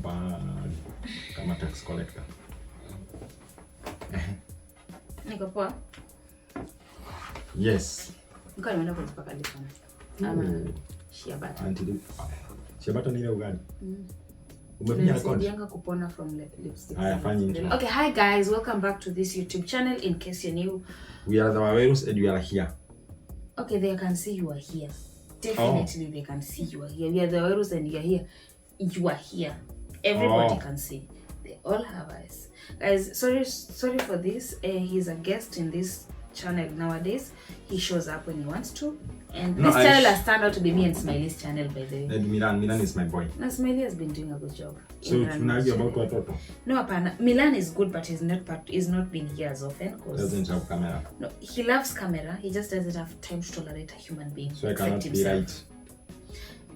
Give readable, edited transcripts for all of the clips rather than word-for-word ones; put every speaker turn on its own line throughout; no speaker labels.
bad kama tax collector.
Niko poa?
Yes.
Niko nimeenda kuzipaka lipana. Shea butter.
Shea butter ni ile ugali.
Umefanya record kupona from lipstick. Okay, hi guys, welcome back to this YouTube channel. In case you're new,
we are the Wawerus and we are here.
Okay, they can see you are here. Definitely they can see you are here. We are the Wawerus and you are here. You are here. Everybody can see. They all have eyes. Guys, sorry for this. He's a guest in this channel nowadays. He shows up when he wants to. And this channel has turned out to be me and Smiley's channel, by the way.
And Milan is my boy.
No, Smiley has been doing a good job.
So tunargue about watoto?
No, apana. Milan is good, but he's not been here as often.
Doesn't have camera.
No, he loves camera. He just doesn't have time to tolerate a human being.
So I cannot be right.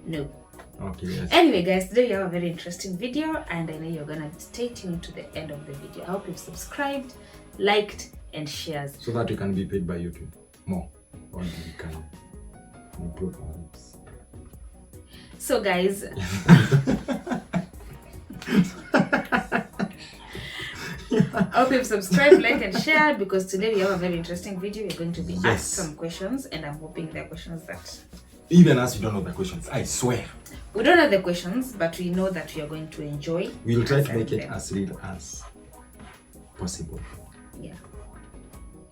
No.
Okay, yes.
Anyway, guys, today we have a very interesting video, and I know you're gonna stay tuned to the end of the video. I hope you've subscribed, liked, and shared. So
that you can be paid by YouTube more. Or you can improve our lives.
So guys, I hope you've subscribed, liked, and shared, because today we have a very interesting video. We're going to be asked some questions, and I'm hoping they're questions that...
Even as we don't know the questions, I swear.
We don't know the questions, but we know that we are going to enjoy.
We'll try to make it as real as possible.
Yeah.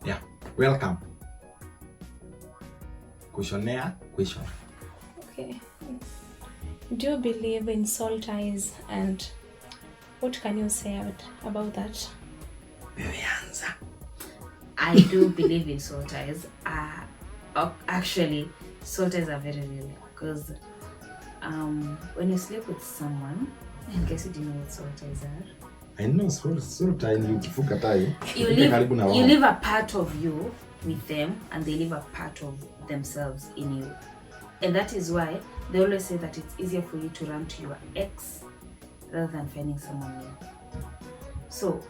Yeah. Welcome. Questionnaire question.
Okay. Do you believe in soul ties, and what can you say about that?
I do believe in soul ties. Actually, soul ties are very real, because when you sleep with someone, in case you didn't know what soul ties are.
I know soul ties.
You leave a part of you with them, and they leave a part of themselves in you. And that is why they always say that it's easier for you to run to your ex rather than finding someone new. So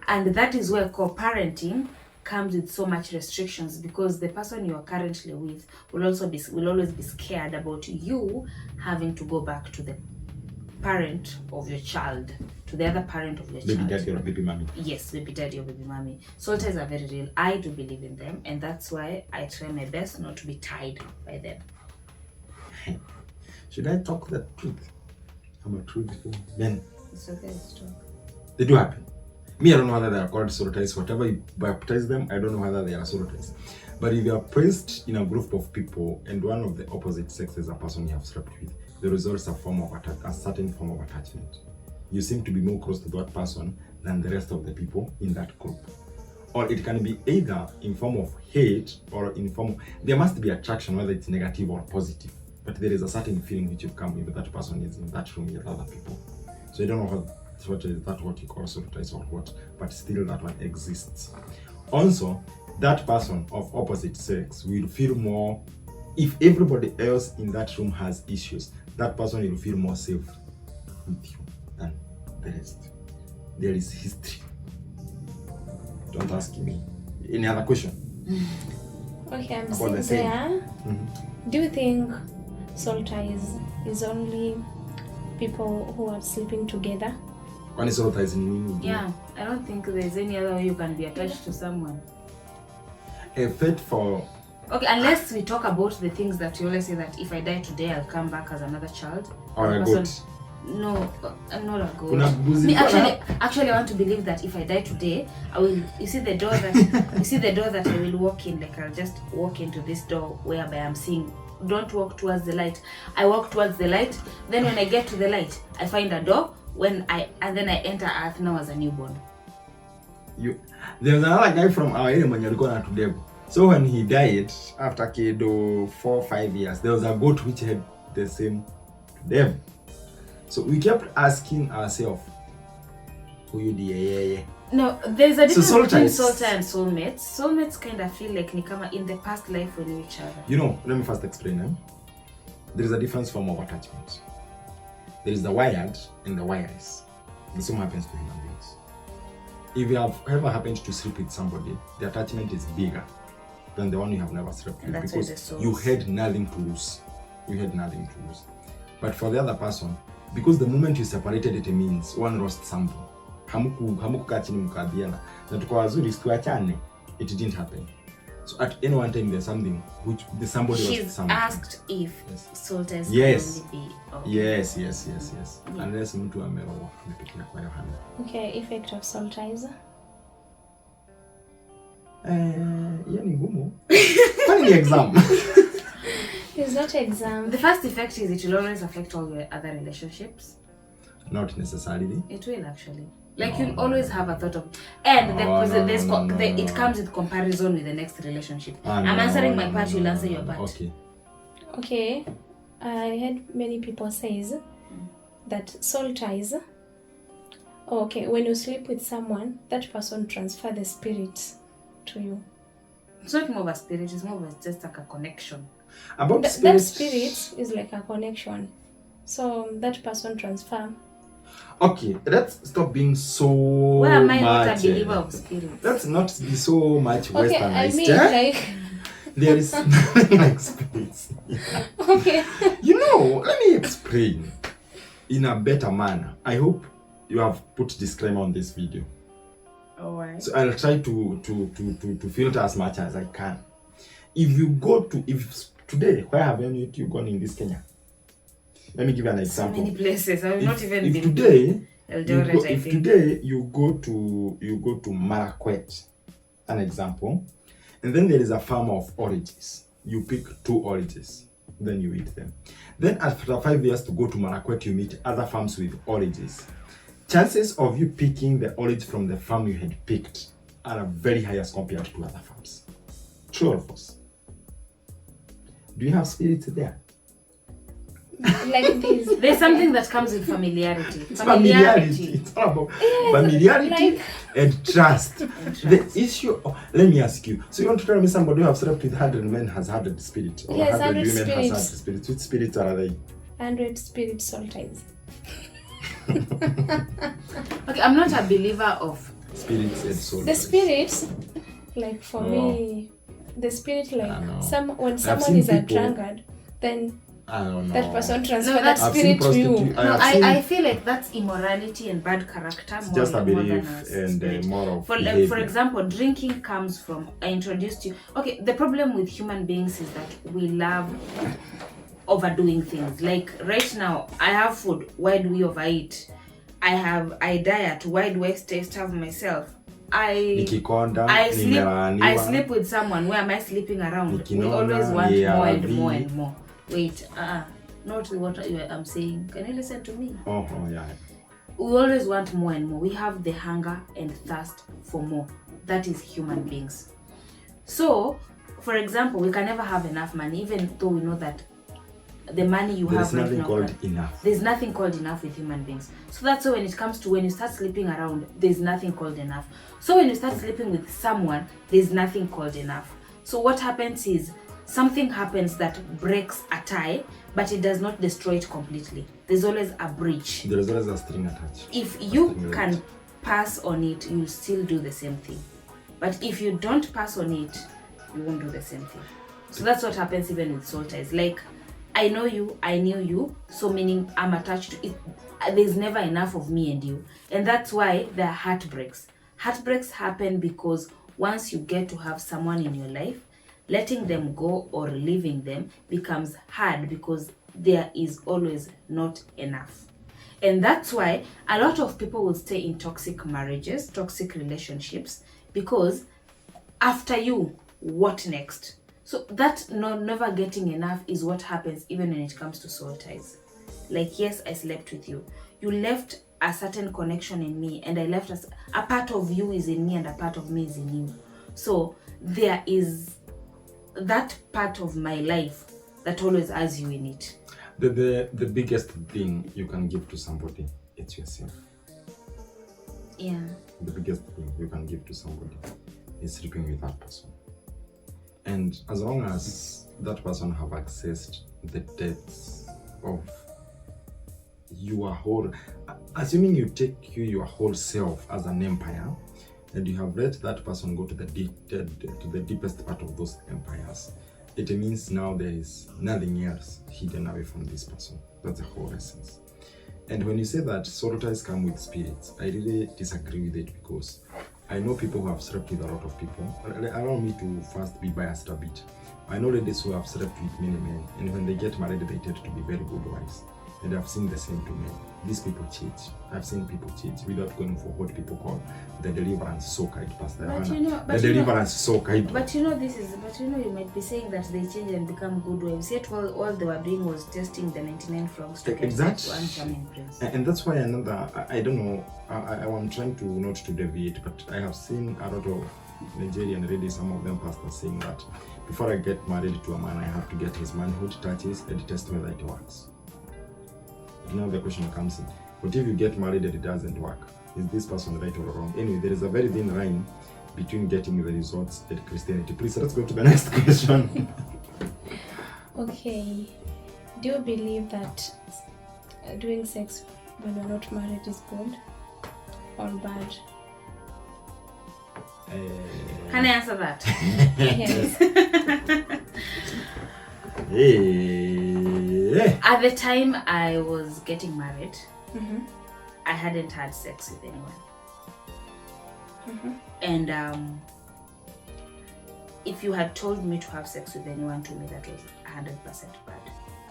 and that is where co-parenting comes with so much restrictions, because the person you are currently with will always be scared about you having to go back to the parent of your child, to the other parent of your child.
Baby daddy or baby mommy.
Yes, baby daddy or baby mommy. Soul ties are very real. I do believe in them, and that's why I try my best not to be tied by them.
Should I talk the truth? I'm a truthful man.
It's okay to talk.
They do happen. Me, I don't know whether they are called soul ties. Whatever you baptize them, I don't know whether they are soul ties. But if you are placed in a group of people and one of the opposite sex is a person you have slept with, the result is a certain form of attachment. You seem to be more close to that person than the rest of the people in that group. Or it can be either in form of hate or in form of, there must be attraction, whether it's negative or positive. But there is a certain feeling which you come with that person is in that room with other people. So you don't know what you call soul ties or what, but still that one exists. Also, that person of opposite sex will feel more, if everybody else in that room has issues, that person will feel more safe with you than the rest. There is history. Don't ask me. Any other question?
Okay, I'm still there. Do you think soul ties is only people who are sleeping together?
When soul ties in
yeah, I don't think there's any other way you can be attached to someone.
A fit for...
Okay, unless we talk about the things that you always say, that if I die today, I'll come back as another child.
Or a goat.
No, I'm not a goat. Me, actually, I want to believe that if I die today, I will. You see the door that I will walk in. Like, I'll just walk into this door whereby I'm seeing. Don't walk towards the light. I walk towards the light. Then when I get to the light, I find a door. Then I enter Earth now as a newborn.
There was another guy from our area when you're going to them. So when he died after 4-5 years, there was a goat which had the same to them. So we kept asking ourselves, who you the?
No, there's a difference between soul tie and soulmates. Soulmates kind of feel like nikama in the past life we knew each other.
You know, let me first explain. There is a different form of attachment. There is the wired and the wireless. The same happens to human beings. If you have ever happened to sleep with somebody, the attachment is bigger than the one you have never slept with, because you had nothing to lose. But for the other person, because the moment you separated, it means one lost something. Hamukukaa chini mkaambiana na tuko wazuri tuachane. It didn't happen. So at any one time there's something which somebody was something.
Asked if Solstice
yes.
can only be
Yes. Yeah. Unless mtu ameroa amepitia kwa Yohana.
Okay, effect of Solstice.
Ni ngumu. Kwani ni exam?
It's not exam.
The first effect is it will always affect all your other relationships.
Not necessarily.
It will actually. Like you'll always have a thought of, and it comes with comparison with the next relationship. I'm answering my part, you'll answer your part.
Okay. I heard many people says that soul ties. Okay, when you sleep with someone, that person transfer the spirits to you.
It's not more of a spirit, it's more of just like a connection.
About that spirit is like a connection. So that person transfer.
Okay, let's stop being so
Why am I not a believer of spirits?
Let's not be so much westernized.
Okay, I mean like
there is nothing like spirits. Yeah.
Okay.
Let me explain in a better manner. I hope you have put disclaimer on this video.
Alright.
So I'll try to filter as much as I can. If today, where have you gone in this Kenya? Let me give you an example.
So many places. I will not even be.
If today you go to Marakwet, an example, and then there is a farm of oranges. You pick 2 oranges, then you eat them. Then after 5 years to go to Marakwet, you meet other farms with oranges. Chances of you picking the orange from the farm you had picked are very high as compared to other farms. True or false? Do you have spirits there?
Like this.
There's something that comes with familiarity.
It's familiarity. It's all about familiarity and trust. The issue. Let me ask you. So you want to tell me somebody who has slept with 100 men has 100 spirits, or 100 women
spirits.
has 100 spirits? Which spirits are they?
100 spirit soul ties.
Okay, I'm not a believer of
spirits and soul.
The spirits, like for me, the spirit like when someone is a drunkard, then
I don't know.
That person transfer that spirit to you.
I feel like that's immorality and bad character.
It's just a belief and more of behavior.
For example, drinking comes from, I introduced you. Okay, the problem with human beings is that we love overdoing things. Like right now, I have food. Why do we overeat? I diet. Why do I starve myself? I sleep with someone. Where am I sleeping around? We always want more and more and more. Wait, not what I'm saying. Can you listen to me?
Oh, yeah.
We always want more and more. We have the hunger and thirst for more. That is human beings. So, for example, we can never have enough money, even though we know that the money you have right now. There's nothing called enough with human beings. So that's why when it comes to when you start sleeping around, there's nothing called enough. So when you start sleeping with someone, there's nothing called enough. So what happens is, something happens that breaks a tie, but it does not destroy it completely. There's always a breach.
There's always a string attached.
If you can pass on it, you'll still do the same thing. But if you don't pass on it, you won't do the same thing. So that's what happens even with soul ties. Like, I know you, I knew you, so meaning I'm attached to it. There's never enough of me and you. And that's why there are heartbreaks. Heartbreaks happen because once you get to have someone in your life, letting them go or leaving them becomes hard because there is always not enough. And that's why a lot of people will stay in toxic marriages, toxic relationships, because after you, what next? So that never getting enough is what happens even when it comes to soul ties. Like, yes, I slept with you. You left a certain connection in me, and I left a part of you is in me and a part of me is in you. So there is that part of my life that always has you in it.
The biggest thing you can give to somebody, it's yourself.
Yeah.
The biggest thing you can give to somebody is sleeping with that person. And as long as that person have accessed the depths of your whole, assuming you take your whole self as an empire, and you have let that person go to the deepest part of those empires, it means now there is nothing else hidden away from this person. That's the whole essence. And when you say that soul ties come with spirits, I really disagree with it, because I know people who have slept with a lot of people. Allow me to first be biased a bit. I know ladies who have slept with many men, and when they get married, they tend to be very good wives. And I've seen the same to men. These people cheat. I've seen people cheat without going for what people call the deliverance so-called, Pastor Hannah. The deliverance so-called.
But you might be saying that they change and become good wives. Yet all they were doing was testing the 99 frogs to get one charming prince.
And that's why I don't know, I'm trying to not to deviate, but I have seen a lot of Nigerian ladies, some of them pastors, saying that before I get married to a man, I have to get his manhood touches and test whether it works. Now the question comes in, what if you get married and it doesn't work? Is this person right or wrong? Anyway, there is a very thin line between getting the results and Christianity. Please, let's go to the next question.
Okay. Do you believe that doing sex when you're not married is good or bad?
Can I answer that?
Yes.
At the time I was getting married,
Mm-hmm.
I hadn't had sex with anyone.
Mm-hmm.
And if you had told me to have sex with anyone, to me that was 100% bad.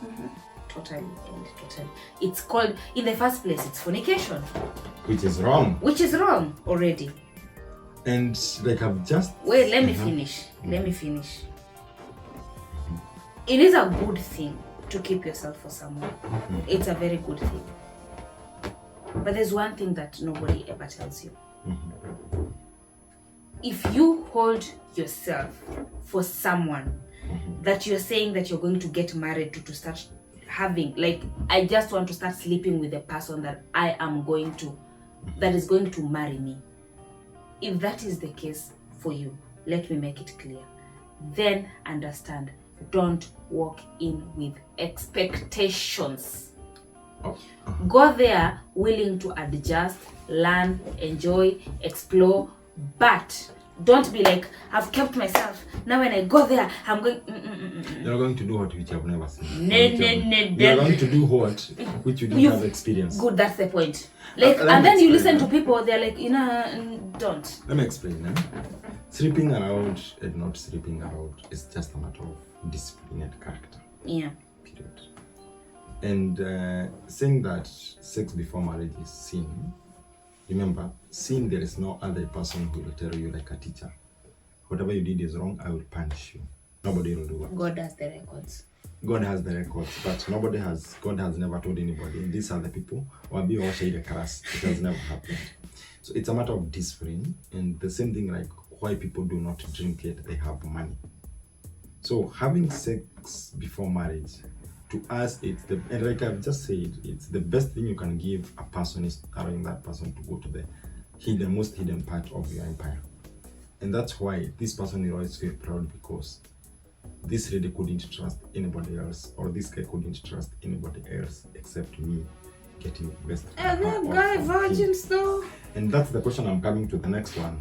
Mm-hmm.
Totally. It's called, in the first place, it's fornication.
Which is wrong.
Which is wrong already.
And like I've just...
Wait, let me finish. It is a good thing to keep yourself for someone. It's a very good thing. But there's one thing that nobody ever tells you. If you hold yourself for someone that you're saying that you're going to get married to start having, like, I just want to start sleeping with the person that I am going to, that is going to marry me. If that is the case for you, let me make it clear. Then understand, don't walk in with expectations. Go there willing to adjust, learn, enjoy, explore, but don't be like, I've kept myself. Now when I go there, I'm going...
You're going to do what which I've never seen.
You're
going to do what which you don't have experience.
Good, that's the point. Like, and then you listen to people, they're like, don't.
Let me explain. Sleeping around and not sleeping around is just a matter of discipline and character.
Yeah.
Period. And saying that sex before marriage is sin, remember, sin, there is no other person who will tell you like a teacher. Whatever you did is wrong, I will punish you. Nobody will do that.
God has the records.
God has the records, but God has never told anybody. And these are the people who are being washed the class. It has never happened. So it's a matter of discipline. And the same thing like why people do not drink yet they have money. So having sex before marriage, to us, and like I've just said, it's the best thing you can give a person is allowing that person to go to the most hidden part of your empire. And that's why this person will always feel proud, because this lady couldn't trust anybody else, or this guy couldn't trust anybody else except me getting the best.
And that guy virgins though.
And that's the question I'm coming to the next one.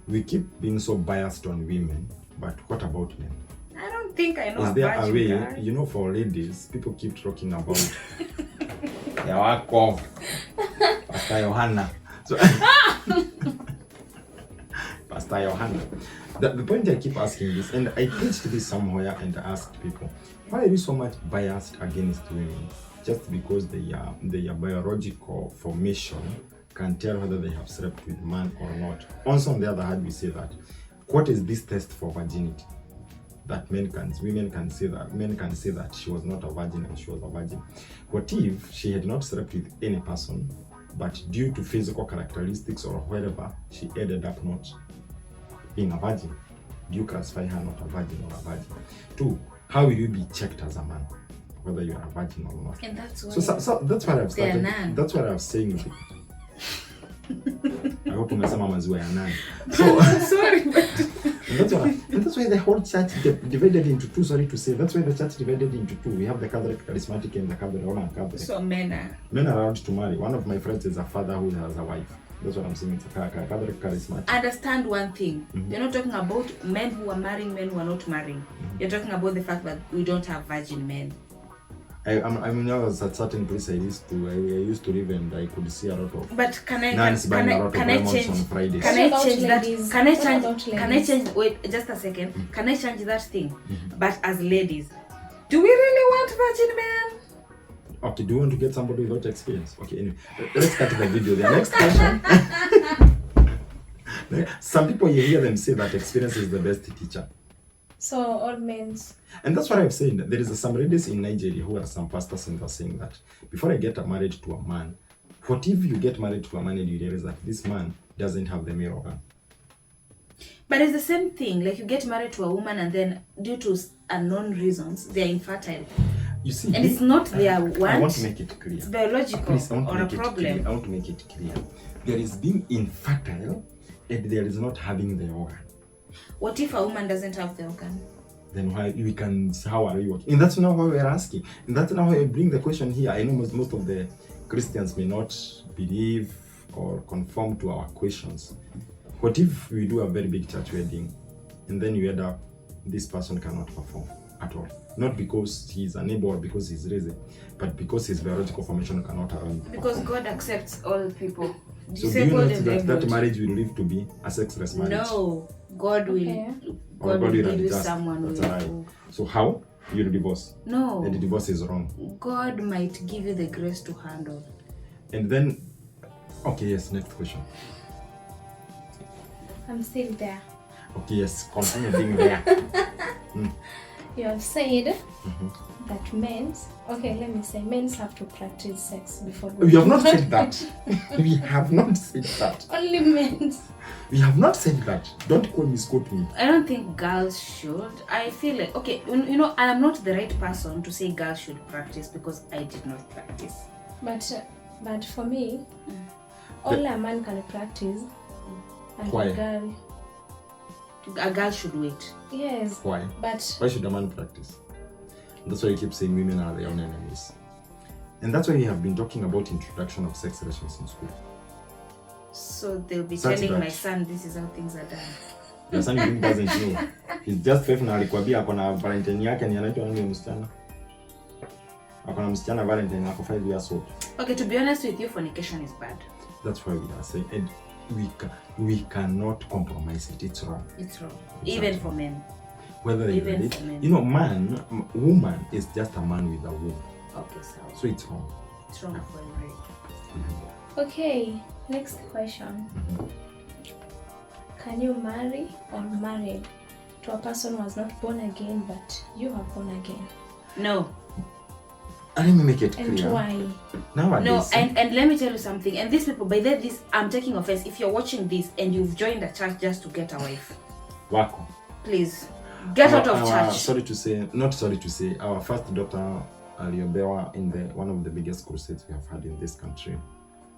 We keep being so biased on women, but what about men?
I don't think I know.
Is there a way, for ladies, people keep talking about Yawako, Pastor Johanna. So, Pastor Johanna. The point I keep asking this, and I preached this somewhere and asked people, why are you so much biased against women? Just because their biological formation can tell whether they have slept with man or not. Also, on the other hand, we say that, what is this test for virginity? That women can say that she was not a virgin and she was a virgin. What if she had not slept with any person, but due to physical characteristics or whatever, she ended up not being a virgin? Do you classify her not a virgin or a virgin? 2, how will you be checked as a man, whether you are a virgin or not?
And that's why.
So that's what I've started. That's what I was saying. I hope umesema maziwa ya nani. So
sorry, but
and that's why the whole church divided into two. Sorry to say, that's why the church divided into two. We have the Catholic charismatic and the Roman Catholic.
So men are
allowed to marry. One of my friends is a father who has a wife. That's what I'm saying. It's a Catholic charismatic.
Understand one thing. You're not talking about men who are marrying, men who are not marrying. You're talking about the fact that we don't have virgin men.
I mean, I was at certain place I used to live, and I could see a lot of
But can I
nuns buying a lot of
can I
lemons
change
on Fridays.
Can I
What about
change that?
ladies?
Can I
What
change?
about
Can I
ladies?
change? Wait, just a second. Can I change that thing? But as ladies, do we really want virgin men?
Okay, do you want to get somebody without experience? Okay, anyway, let's cut the video. The next question. Some people, you hear them say that experience is the best teacher.
So all men's.
And that's what I've said. There is some ladies in Nigeria who are some pastors, and they're saying that before I get married to a man, what if you get married to a man and you realize that this man doesn't have the male organ?
But it's the same thing. Like you get married to a woman, and then due to unknown reasons, they are infertile.
You see,
And it's not their want.
I want to make it clear.
It's biological
Please, I want to
or a
make it
problem.
clear. I want to make it clear. There is being infertile, and there is not having the organ.
What if a woman doesn't have the organ?
Then why we can? How are you working? And that's not why we're asking. And that's not why I bring the question here. I know most of the Christians may not believe or conform to our questions. What if we do a very big church wedding, and then you end up this person cannot perform at all? Not because he's unable or because he's lazy, but because his biological formation cannot allow him to
Because
perform.
God accepts all people.
So do you know that marriage will live to be a sexless marriage?
No, God will.
Okay.
Or
God will give you
adjust.
someone
That's
who
a lie.
will.
So how? You'll divorce.
No.
And the divorce is wrong.
God might give you the grace to handle.
And then, okay, yes, next question.
I'm still there.
Okay, yes, continue being there.
You have said that men's. Okay, let me say men's have to practice sex before.
We have not said that. We have not said that.
Only men's.
We have not said that. Don't misquote me.
I don't think girls should. I feel like, okay, you know, I am not the right person to say girls should practice because I did not practice.
But for me, only a man can practice, and
Why?
A girl should wait.
Yes.
Why?
But
Why should a man practice? That's why you keep saying women are their own enemies. And that's why we have been talking about introduction of sex relations in school.
So they'll be
That's
telling
right.
my son this is how things are done.
Your son even doesn't know. He's just five na alikwambia ako na Valentine yake ni anaitwa nani msichana? Ako na msichana Valentine ako 5 years old.
Okay, to be honest with you, fornication is bad.
That's why we are saying, and we cannot compromise it. It's wrong.
It's wrong.
Exactly.
Even for men.
Whether they
Even
read
for
it,
men.
you know, woman is just a man with a womb.
Okay,
So it's wrong.
it's wrong for every.
okay, next question. Can you marry or marry to a person who was not born again, but you are born again?
No.
And let me make it
And
clear.
why?
Nowadays,
No, and let me tell you something. And these people, by this, I'm taking offense. If you're watching this and you've joined a church just to get a wife,
Wako.
please get out of church.
Not sorry to say, our first daughter aliobewa in one of the biggest crusades we have had in this country,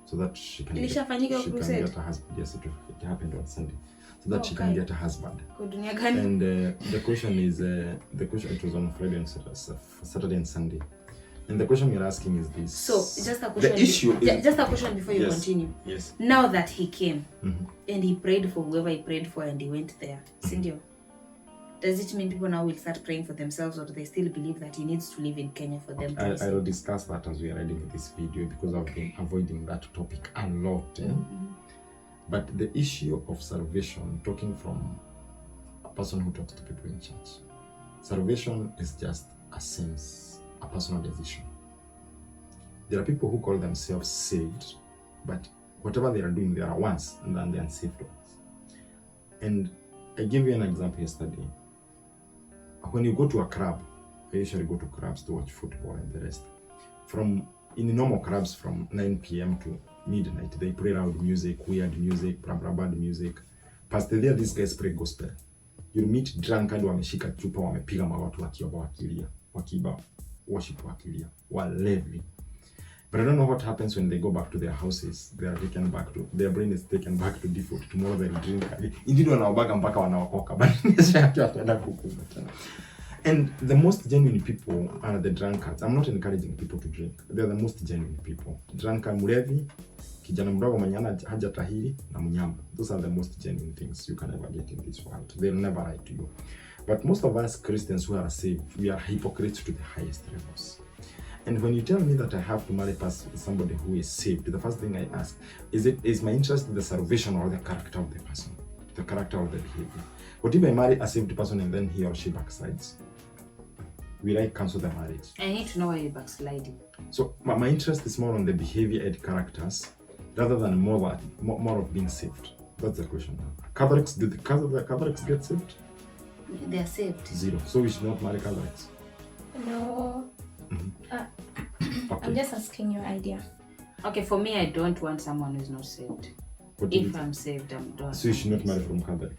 so that she can
Ilishafanyika crusade?
get a husband. Yes, it happened on Sunday, so that she can
Okay.
get a husband.
Kwa dunia gani?
And the question it was on Friday and Saturday and Sunday. And the question you're asking is this.
So, just a question.
The issue is...
Just a question before you
Yes.
continue.
Yes.
Now that he came
Mhm.
and he prayed for whoever he prayed for and he went there, Sindio, does it mean people now will start praying for themselves, or do they still believe that he needs to live in Kenya for them to
I
receive?
will discuss that as we are editing this video, because I've been avoiding that topic a lot. But the issue of salvation, talking from a person who talks to people in church, salvation is just a sense, a personal decision. There are people who call themselves saved, but whatever they are doing, they are once and then the unsaved ones. And I gave you an example yesterday. When you go to a club, I usually go to clubs to watch football and the rest. In normal clubs from 9 p.m. to midnight, they play loud music, weird music, bad music. Past there, these guys play gospel. You'll meet drunk and wameshika chupa, wamepiga magoti wakiomba wakilia, wakiba worship wakilia, walevi. But I don't know what happens when they go back to their houses. Their brain is taken back to default. Tomorrow they'll drink. Indeed, wanaobaga mpaka wanaokoka. And the most genuine people are the drunkards. I'm not encouraging people to drink. They're the most genuine people. Drunkard, mlevi, kijana mdogo mwenye haja tahiri, na mnyamba. Those are the most genuine things you can ever get in this world. They'll never lie to you. But most of us Christians who are saved, we are hypocrites to the highest levels. And when you tell me that I have to marry somebody who is saved, the first thing I ask, is my interest in the salvation or the character of the person? The character or the behavior? What if I marry a saved person and then he or she backslides? Will I cancel the marriage?
I need to know why you're backsliding.
So my interest is more on the behavior and characters rather than more of being saved. That's the question now. Catholics, do the Catholics get saved?
They are saved.
0. So we should not marry Catholics.
No.
Okay.
I'm just asking your idea.
Okay, for me, I don't want someone who's not saved. If I'm saved, I'm done.
So you should not marry from Catholic.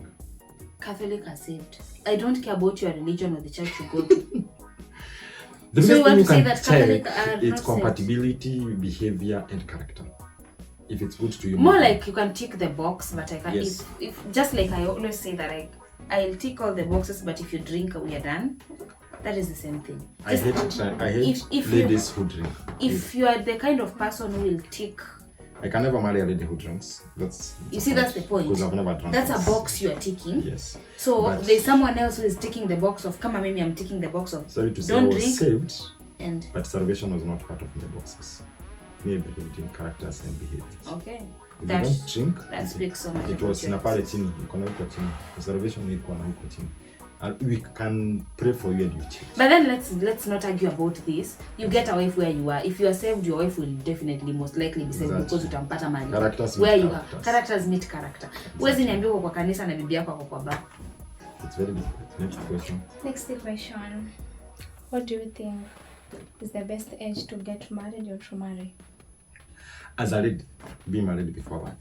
Catholic are saved. I don't care about your religion or the church you go to.
The
So you
biggest thing
want
you
to say
can
that Catholic
check
are
is
not
compatibility, behavior, and character. If it's good to you.
More like you can tick the box, but I can.
Yes.
If just like I always say that I'll tick all the boxes, but if you drink, we are done. That is the same thing.
I hate ladies who drink.
If you are the kind of person who will tick,
I can never marry a lady who drinks.
that's the point.
Because I've never drunk.
That's a box you are ticking.
Yes.
So
But
there's someone else who is ticking the box of come on, maybe I'm ticking the box of
sorry to say,
don't
I was
drink
saved,
and
but salvation was not part of the boxes. Me between characters and behaviors.
okay.
If
That-
you don't drink,
That speaks so much.
it
about
was
your
na pale chini, iko na huko chini. Salvation iko na huko chini. And we can pray for you and you change.
But then let's not argue about this. You get a wife where you are. If you are saved, your wife will definitely most likely be saved
Exactly.
because utampata mali.
Characters
Where
meet
you
characters.
have characters meet character. Huwezi niambia uko kwa kanisa na bibi yako ako kwa bar.
It's very difficult. Next question.
Next question. What do you think is the best age to get married or to marry?
As a lady, be married before 30.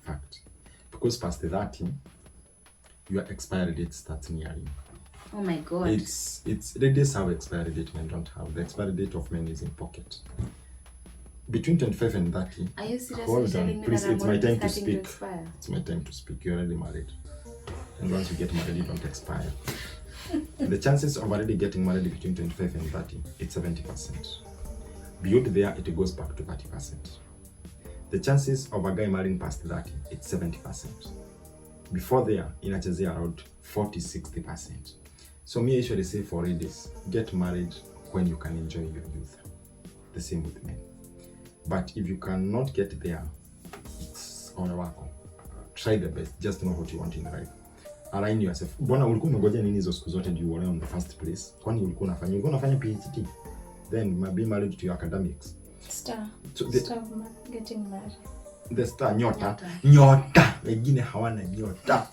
Fact. Because past 30, your expiry date starts nearing.
Oh my god.
It's ladies have expiry date, men don't have. The expiry date of men is in pocket. Between 25 and 30.
Are you seriously
hold
telling
on,
me
please,
that I'm
it's my
already
time to
starting
speak.
expire?
It's my time to speak. You're already married. And once you get married, you don't expire. The chances of already getting married between 25 and 30, it's 70%. Beyond there, it goes back to 30%. The chances of a guy marrying past 30, it's 70%. Before there, inachezea around 40-60%. So me, I usually say for ladies, get married when you can enjoy your youth. The same with men. But if you cannot get there, it's on wako. Try the best. Just know what you want in life. Align yourself. Bwana ulikuwa unangoja nini hizo siku zote ndio uolewe in the first place? Kwani ulikuwa unafanya PhD? Then be married to your academics.
Star of getting married.
The star nyota. Wengine hawana nyota.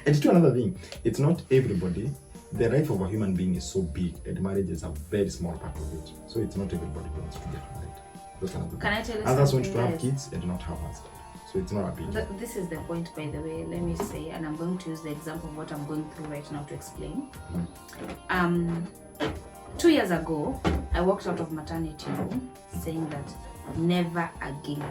And to another thing, it's not everybody. The life of a human being is so big and marriage is a very small part of it. So it's not everybody who wants to get married. That's another thing.
Can I tell you
others want
something,
to have
guys?
kids and not have husband. So it's not a big deal.
This is the point, by the way. Let me say, and I'm going to use the example of what I'm going through right now to explain. 2 years ago, I walked out of maternity room saying that never again.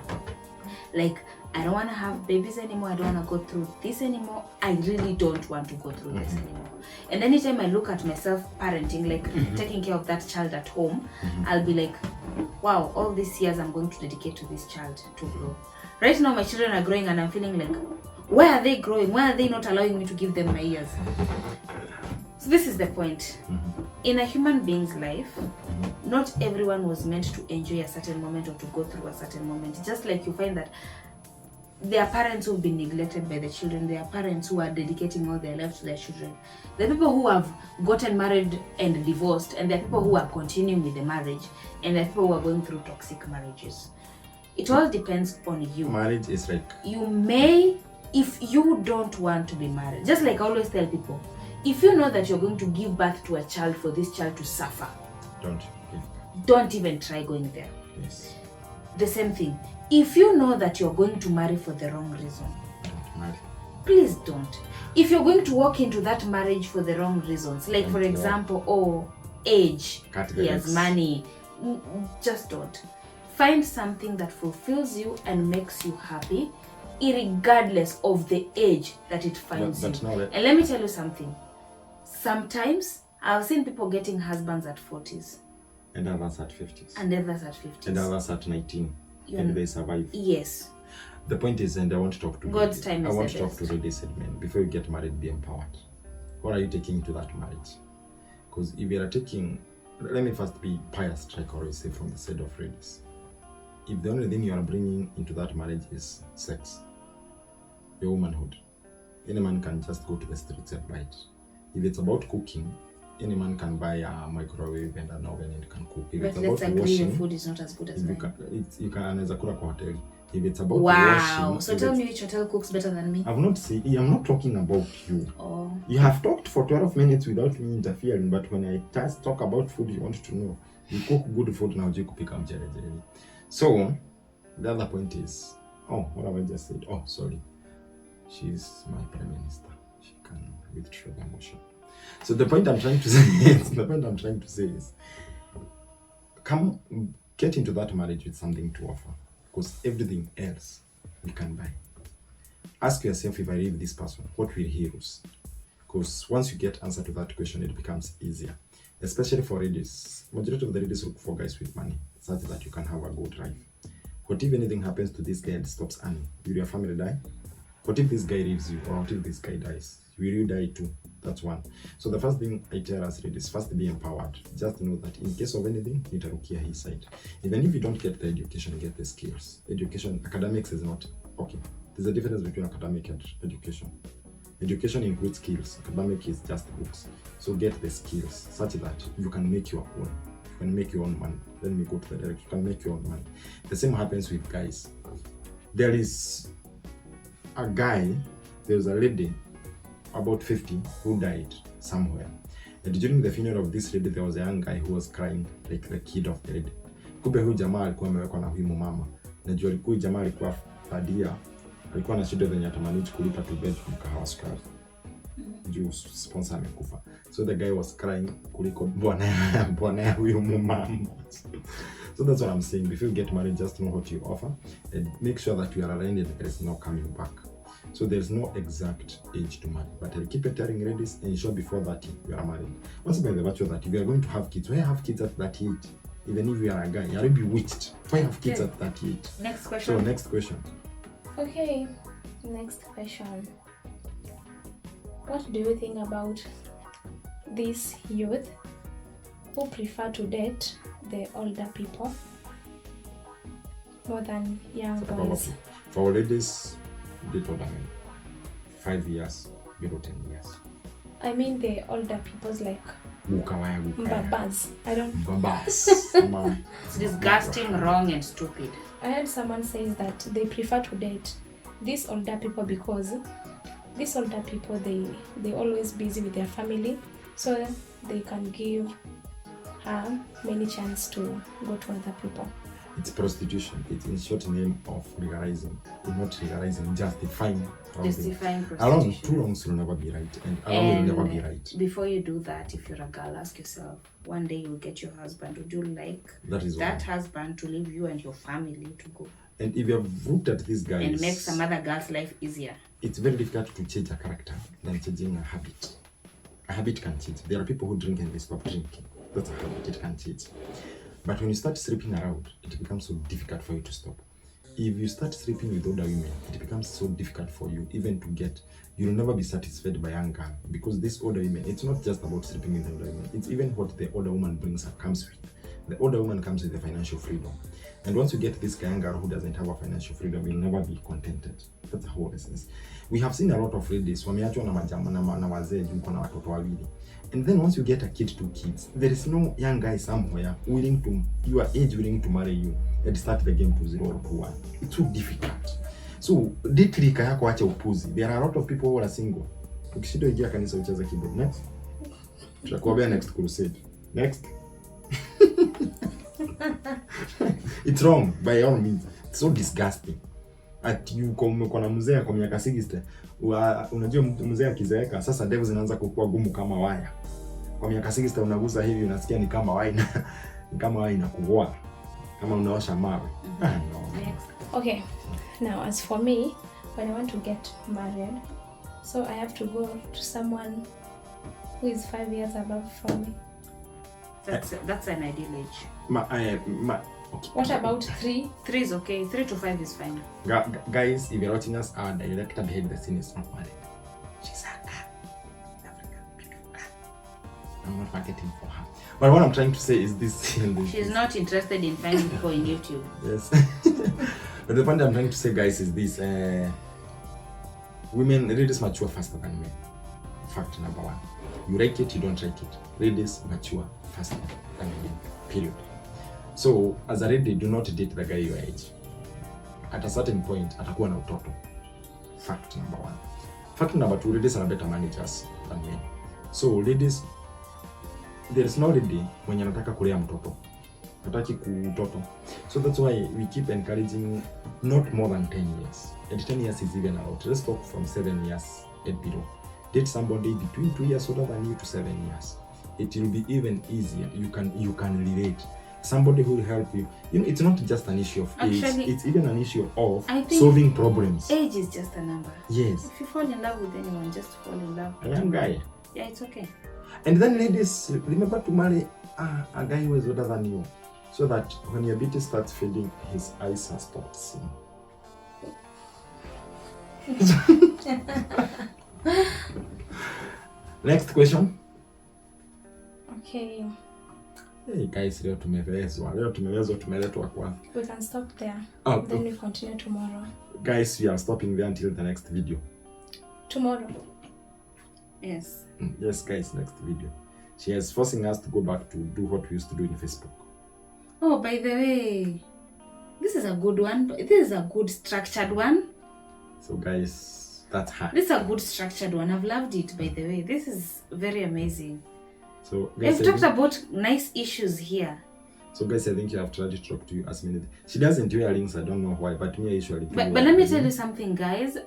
Like, I don't want to have babies anymore. I don't want to go through this anymore. I really don't want to go through this anymore. And anytime I look at myself parenting, like taking care of that child at home, I'll be like, wow, all these years I'm going to dedicate to this child to grow. Right now, my children are growing and I'm feeling like, why are they growing? Why are they not allowing me to give them my years? So this is the point. In a human being's life, not everyone was meant to enjoy a certain moment or to go through a certain moment. Just like you find that there are parents who've been neglected by the children, there are parents who are dedicating all their life to their children. There are people who have gotten married and divorced, and there are people who are continuing with the marriage, and there are people who are going through toxic marriages. It all depends on you.
Marriage is like...
You may, if you don't want to be married, just like I always tell people, if you know that you're going to give birth to a child for this child to suffer, don't even try going there.
Yes.
The same thing. If you know that you're going to marry for the wrong reason,
Don't marry.
please don't. If you're going to walk into that marriage for the wrong reasons, like for example, age, he has money, just don't. Find something that fulfills you and makes you happy, irregardless of the age that it finds you. And let me tell you something. Sometimes I've seen people getting husbands at 40s.
And others at 50s.
And others at 50s.
And others at 19. And they survive.
Yes.
The point is, and I want to talk to
God's time is the best.
I want to talk to ladies and men. Before you get married, be empowered. What are you taking into that marriage? Because if you are taking let me first be pious, like I always say, from the side of ladies. If the only thing you are bringing into that marriage is sex, your womanhood, any man can just go to the streets and buy it. If it's about cooking, any man can buy a microwave and an oven and can cook. If
But
it's
let's
about
agree
washing,
your food is not as good as mine.
you can anaweza kula kwa hoteli. If it's about
wow.
washing,
So tell me which hotel cooks better than me.
I'm not talking about you.
Oh.
You have talked for 12 minutes without me interfering, but when I just talk about food, you want to know. You cook good food now, you cook mchele. So, the other point is, what have I just said? Oh, sorry. She's my prime minister. She can withdraw the motion. So the point I'm trying to say is, come get into that marriage with something to offer, because everything else we can buy. Ask yourself, if I leave this person, what will he lose? Because once you get answer to that question, it becomes easier. Especially for ladies. Majority of the ladies look for guys with money, such that you can have a good life. What if anything happens to this guy and stops earning? Will your family die? What if this guy leaves you, or what if this guy dies? Will you die too? That's one. So the first thing I tell us ladies, first be empowered. Just know that in case of anything, nitarukia his side. Even if you don't get the education, get the skills. Education, academics is not okay. There's a difference between academic and education. Education includes skills. Academic is just books. So get the skills such that you can make your own. You can make your own money. Let me go to the direct. You can make your own money. The same happens with guys. There is a guy, there's a lady about 50 who died somewhere. And during the funeral of this lady, there was a young guy who was crying like the kid of the lady. Kumbe huyu jamaa alikuwa amewekwa na huyu mama. Najua huyu jamaa alikuwa fadia. Alikuwa na shida zenye atamanage kulipa to bed mkahawa sukari. Juu sponsor amekufa. So the guy was crying kuliko bwana ya huyu mama. So that's what I'm saying. Before you get married, just know what you offer and make sure that you are aligned and there is no coming back. So there's no exact age to marry, but I'll keep it telling ladies, ensure before 30 you are married. What's by the virtue that if you are going to have kids, why have kids at 38? Even if you are a guy, you're already bewitched. Why have kids at 38?
Next question.
So next question.
Okay, next question. What do you think about these youth who prefer to date the older people more than young girls?
For ladies, date older men. 5 years, below 10 years.
I mean the older people's like babas. I don't.
Babas.
It's disgusting, wrong, and stupid.
I heard someone says that they prefer to date these older people because these older people they always busy with their family, so they can give her many chance to go to other people.
It's prostitution. It's in short name of legalizing. It's not legalizing, justifying.
Justifying prostitution.
Along, too long will never be right, and along will never be right.
Before you do that, if you're a girl, ask yourself, one day you'll get your husband. Would you like that husband to leave you and your family to go?
And if you have looked at these guys...
And make some other girl's life easier.
It's very difficult to change a character than changing a habit. A habit can change. There are people who drink and they stop drinking. That's a habit, it can change. But when you start sleeping around, it becomes so difficult for you to stop. If you start sleeping with older women, it becomes so difficult for you even to get... You'll never be satisfied by a young girl. Because this older women, it's not just about sleeping with the older women. It's even what the older woman comes with. The older woman comes with the financial freedom. And once you get this young girl who doesn't have a financial freedom, you'll never be contented. That's the whole essence. We have seen a lot of ladies, wameachwa na majama na wazee juu kuna watoto wawili. And then once you get a kid, 2 kids, there is no young guy somewhere willing to, your age willing to marry you and start the game to 0 or to 1. It's so difficult. So, date rika yako acha upuzi. There are a lot of people who are single. Ukishinda ingia kanisa ucheze keyboard. Next. Tutakuambia next crusade. Next. It's wrong by all means. It's so disgusting. At you uko na mzee kwa miaka 60, unajua mzee akizeeka sasa ndevu zinaanza kukua gumu kama waya. Kwa miaka 60 unaguza hivi unasikia ni kama waya ni kama waya inakuoa kama unaosha mawe. No.
Okay. Now as for me, when I want to get married, so I have to go to someone who is 5 years above from me.
That's an ideal age.
Okay.
What about 3?
3 is okay. 3 to 5 is fine.
Guys, if you're watching us, our director behind the scene is not married. She's a girl. African, beautiful girl. I'm not marketing for her. But what I'm trying to say is this.
She's not interested in finding people in YouTube.
Yes. But the point I'm trying to say, guys, is this. Women, ladies mature faster than men. Fact number one. You like it, you don't like it. Ladies mature faster than men. Period. So, as a lady, do not date the guy your age. At a certain point, atakuwa na utoto. Fact number one. Fact number two, ladies are better managers than men. So, ladies, there is no lady mwenye anataka kulea mtoto. Hataki kutoto. So that's why we keep encouraging not more than 10 years. And 10 years is even a lot. Let's talk from 7 years and below. Date somebody between 2 years older than you to 7 years. It will be even easier. You can relate. Somebody who will help you. You know, it's not just an issue of age.
Actually,
it's even an issue of solving problems.
Age is just a number.
Yes.
If you fall in love with anyone, just fall in love with
a young guy.
Yeah, it's okay.
And then ladies, remember to marry a guy who is older than you. So that when your beauty starts fading, his eyes are stopped seeing. Next question.
Okay.
Hey guys, leo tumevezwa tumeletwa kwa.
We can stop there. Then we continue tomorrow. Guys,
we are stopping there until the next video.
Tomorrow.
Yes.
Yes, guys, next video. She is forcing us to go back to do what we used to do in Facebook.
Oh, by the way, this is a good one. This is a good structured one.
So guys, that's her.
This is a good structured one. I've loved it, by the way. This is very amazing.
So guys,
we've talked about nice issues here.
So guys, I think you have tried to talk to you as minute. She doesn't wear rings, I don't know why, but me I usually do.
But let me tell you something, guys.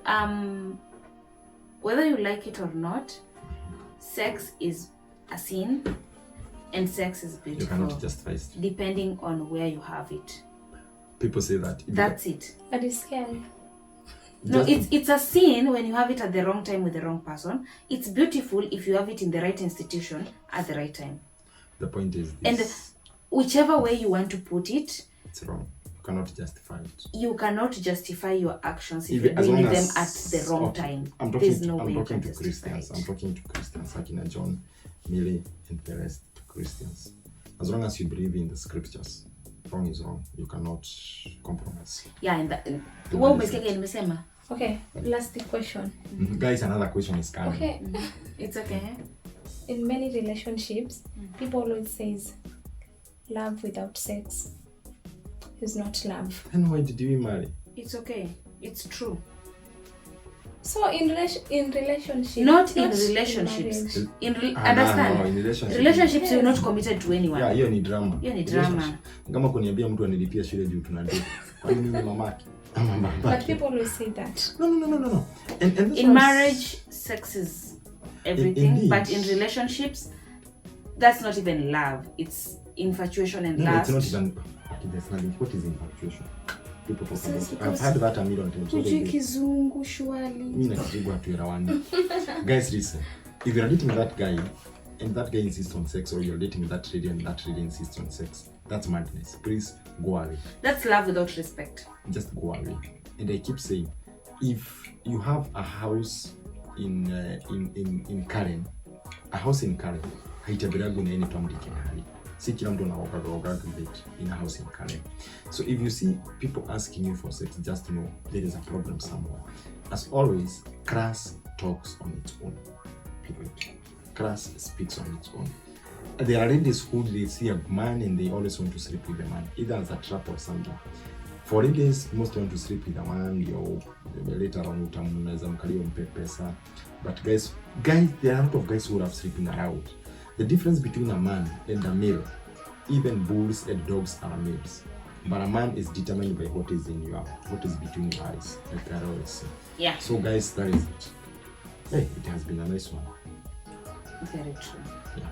Whether you like it or not, sex is a sin. And sex is beautiful.
You cannot justify it.
Depending on where you have it.
People say that.
That's it.
That is scary.
No, it's a sin when you have it at the wrong time with the wrong person. It's beautiful if you have it in the right institution at the right time.
The point is this.
And whichever way you want to put it,
it's wrong. You cannot justify it.
You cannot justify your actions if you're doing them at the wrong time.
I'm talking to Christians. I'm talking to Christians, Akina John, Millie, and the rest. Christians. As long as you believe in the scriptures, wrong is wrong. You cannot compromise.
Yeah, and that. What was again?
Okay, last question.
Guys, another question is coming.
Okay,
it's okay.
In many relationships, people always says, "Love without sex is not love."
Then why did we marry?
It's okay. It's true.
So in relationships,
not in relationships. Understand?
No, in
relationships you're not committed to anyone.
Yeah, hiyo ni drama.
Hiyo ni drama.
Kama kuniambia mtu analipia shule juu tunadate. Kwa nini mimi mamake?
But people always say that.
No. And
in marriage, sex is everything, but in relationships, that's not even love. It's infatuation and lust.
No, it's not even. There's nothing. What is infatuation? People talk about. I've heard that a million times.
Kizungu shwali.
Mimi nakijibu atuelewani. Guys, listen. If you're dating that guy and that guy insists on sex, or you're dating that lady and that lady insists on sex, that's madness. Please go away.
That's love without respect.
Just go away. And I keep saying, if you have a house in Karen, haitabiragu na any family kinahali. Si kila mtu anaoga in a house in Karen. So if you see people asking you for sex, just know there is a problem somewhere. As always, crass talks on its own. Period. Crass speaks on its own. There are ladies who they see a man and they always want to sleep with the man, either as a trap or something. For ladies, most want to sleep with a man, later on utamnaweza mkalio mpe pesa. But guys, there are a lot of guys who are sleeping around. The difference between a man and a male, even bulls and dogs are males. But a man is determined by what is between your eyes, like I always say.
Yeah.
So guys, that is it. Hey, it has been a nice one.
Very true.
Yeah.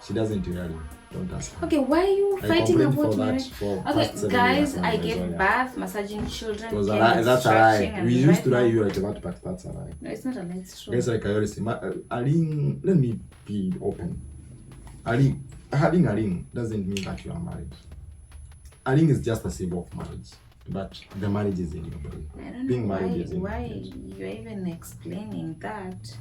She doesn't really. Don't ask her.
Okay, why are you fighting about marriage? Okay, guys, I gave birth, massaging children.
That's a lie. We used to lie you like that, but that's a lie.
No, it's not a lie, it's true.
Guys, like I always say, Aling, let me be open. Having a ring doesn't mean that you are married. A ring is just a symbol of marriage, but the marriage is in your brain.
I don't
Being
know
married is in
why you're even explaining that.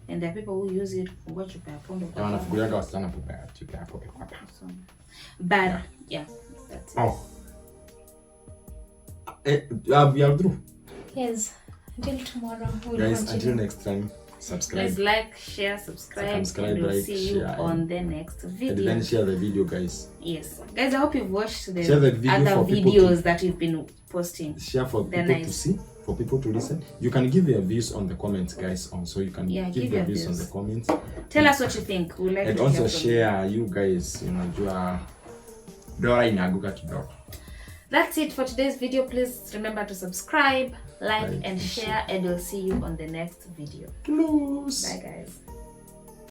and there are people who use it kufungua chupa ya pombe kwa
wanafunguliaga wasichana chupa ya pombe kwa
so, but yeah that's it.
We are through.
Yes. Until tomorrow. We'll
Guys,
continue.
until next time, subscribe.
Please like, share, subscribe, and we'll
like,
see you
share,
on the next video.
And then share the video, guys.
Yes. Guys, I hope you've watched the
Share the video
other
for people
videos
to-
that we've been posting.
Share for
They're
people to
nice.
see, for people to listen. You can give your views on the comments, guys. Also, you can
Yeah,
give
give
your
your
views on
views.
the comments.
Tell us what you think. We'd like
And
to
also
hear from you.
share, you guys, unajua dola inaanguka kidogo.
That's it for today's video. Please remember to subscribe, like,
Like
and
and
share, and we'll see you on the next video.
Close.
Bye, guys.